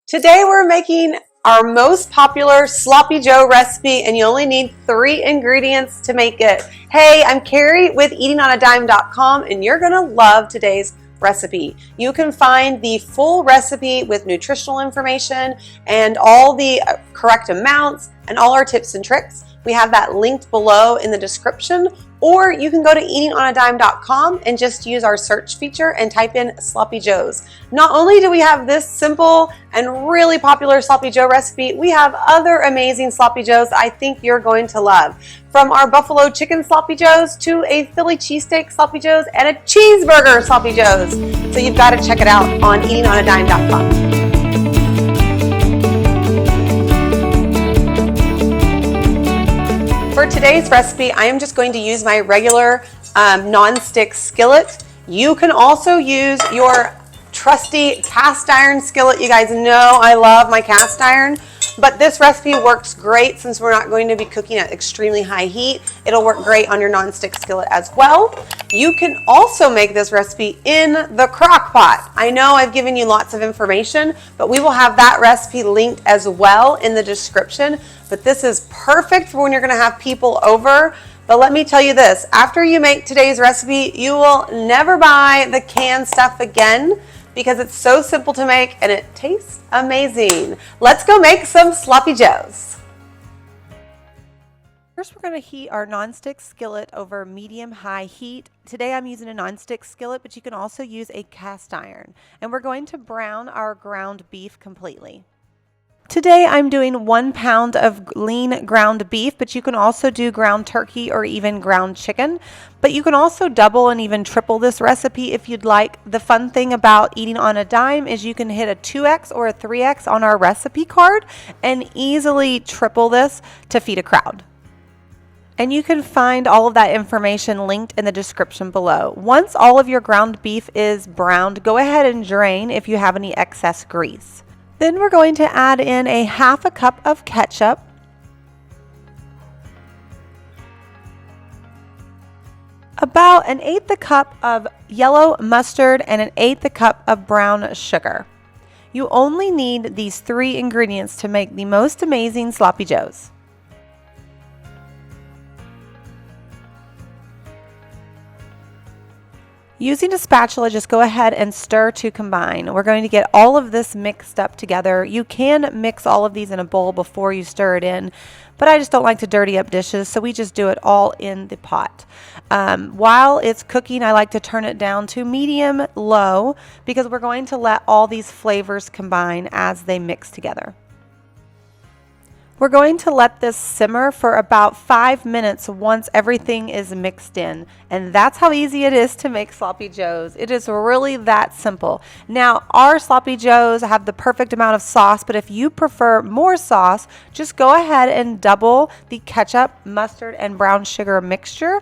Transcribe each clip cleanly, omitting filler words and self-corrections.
Today we're making our most popular Sloppy Joe recipe, and you only need 3 ingredients to make it. Hey, I'm Carrie with eatingonadime.com, and you're gonna love today's recipe. You can find the full recipe with nutritional information and all the correct amounts and all our tips and tricks. We have that linked below in the description, or you can go to eatingonadime.com and just use our search feature and type in Sloppy Joes. Not only do we have this simple and really popular Sloppy Joe recipe, we have other amazing Sloppy Joes I think you're going to love. From our buffalo chicken Sloppy Joes to a Philly cheesesteak Sloppy Joes and a cheeseburger Sloppy Joes. So you've got to check it out on eatingonadime.com. For today's recipe, I am just going to use my regular non-stick skillet. You can also use your trusty cast iron skillet. You guys know I love my cast iron, but this recipe works great since we're not going to be cooking at extremely high heat. It'll work great on your non-stick skillet as well. You can also make this recipe in the crock pot. I know I've given you lots of information, but we will have that recipe linked as well in the description. But this is perfect for when you're gonna have people over. But let me tell you this, after you make today's recipe, you will never buy the canned stuff again because it's so simple to make and it tastes amazing. Let's go make some Sloppy Joes. First, we're going to heat our nonstick skillet over medium-high heat. Today I'm using a nonstick skillet, but you can also use a cast iron. And we're going to brown our ground beef completely. Today I'm doing 1 pound of lean ground beef, but you can also do ground turkey or even ground chicken. But you can also double and even triple this recipe if you'd like. The fun thing about eating on a dime is you can hit a 2x or a 3x on our recipe card and easily triple this to feed a crowd. And you can find all of that information linked in the description below. Once all of your ground beef is browned, go ahead and drain if you have any excess grease. Then we're going to add in a 1/2 cup of ketchup, about 1/8 cup of yellow mustard, and 1/8 cup of brown sugar. You only need these 3 ingredients to make the most amazing Sloppy Joes. Using a spatula, just go ahead and stir to combine. We're going to get all of this mixed up together. You can mix all of these in a bowl before you stir it in, but I just don't like to dirty up dishes, so we just do it all in the pot. While it's cooking, I like to turn it down to medium-low because we're going to let all these flavors combine as they mix together. We're going to let this simmer for about 5 minutes once everything is mixed in. And that's how easy it is to make Sloppy Joes. It is really that simple. Now, our Sloppy Joes have the perfect amount of sauce, but if you prefer more sauce, just go ahead and double the ketchup, mustard, and brown sugar mixture,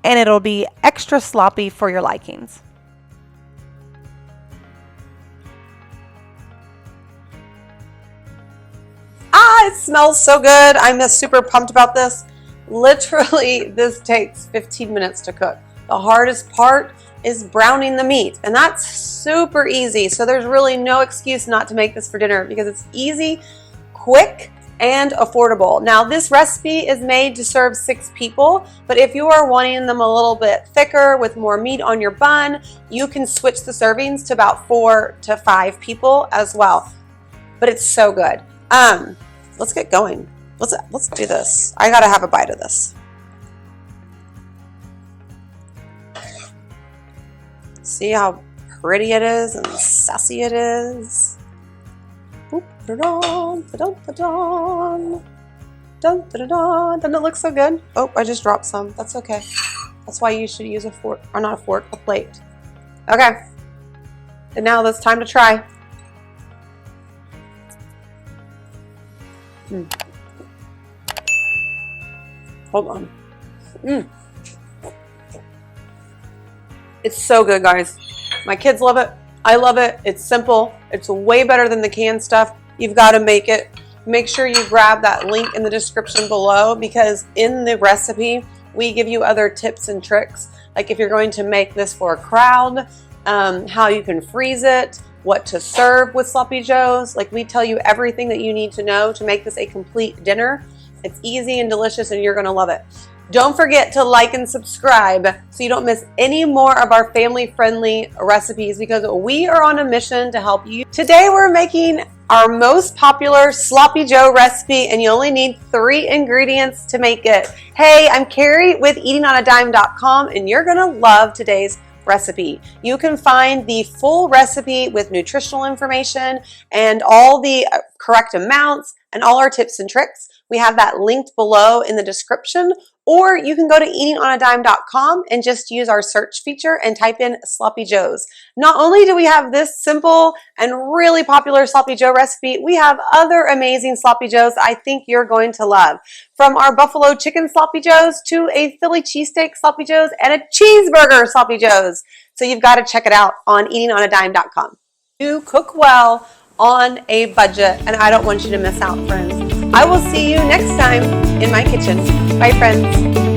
and it'll be extra sloppy for your likings. It smells so good. I'm just super pumped about this. Literally, this takes 15 minutes to cook. The hardest part is browning the meat, and that's super easy. So there's really no excuse not to make this for dinner because it's easy, quick, and affordable. Now, this recipe is made to serve 6 people, but if you are wanting them a little bit thicker with more meat on your bun, you can switch the servings to about 4 to 5 people as well. But it's so good. Let's get going. Let's do this. I gotta have a bite of this. See how pretty it is and sassy it is. Doesn't it look so good? Oh, I just dropped some. That's okay. That's why you should use a fork, or not a fork, a plate. Okay. And now it's time to try. Hold on. It's so good, guys. My kids love it. I love it. It's simple. It's way better than the canned stuff. You've got to make it. Make sure you grab that link in the description below because in the recipe, we give you other tips and tricks. Like if you're going to make this for a crowd, how you can freeze it, what to serve with sloppy joes. Like, we tell you everything that you need to know to make this a complete dinner. It's easy and delicious, and you're going to love it. Don't forget to like and subscribe so you don't miss any more of our family-friendly recipes, because we are on a mission to help you. Today we're making our most popular sloppy joe recipe, and you only need 3 ingredients to make it. Hey, I'm Carrie with eatingonadime.com, and you're going to love today's recipe. You can find the full recipe with nutritional information and all the correct amounts and all our tips and tricks. We have that linked below in the description, or you can go to eatingonadime.com and just use our search feature and type in sloppy joes. Not only do we have this simple and really popular sloppy joe recipe, we have other amazing sloppy joes I think you're going to love. From our buffalo chicken sloppy joes to a Philly cheesesteak sloppy joes and a cheeseburger sloppy joes. So you've got to check it out on eatingonadime.com. You cook well on a budget, and I don't want you to miss out, friends. I will see you next time in my kitchen. Bye, friends.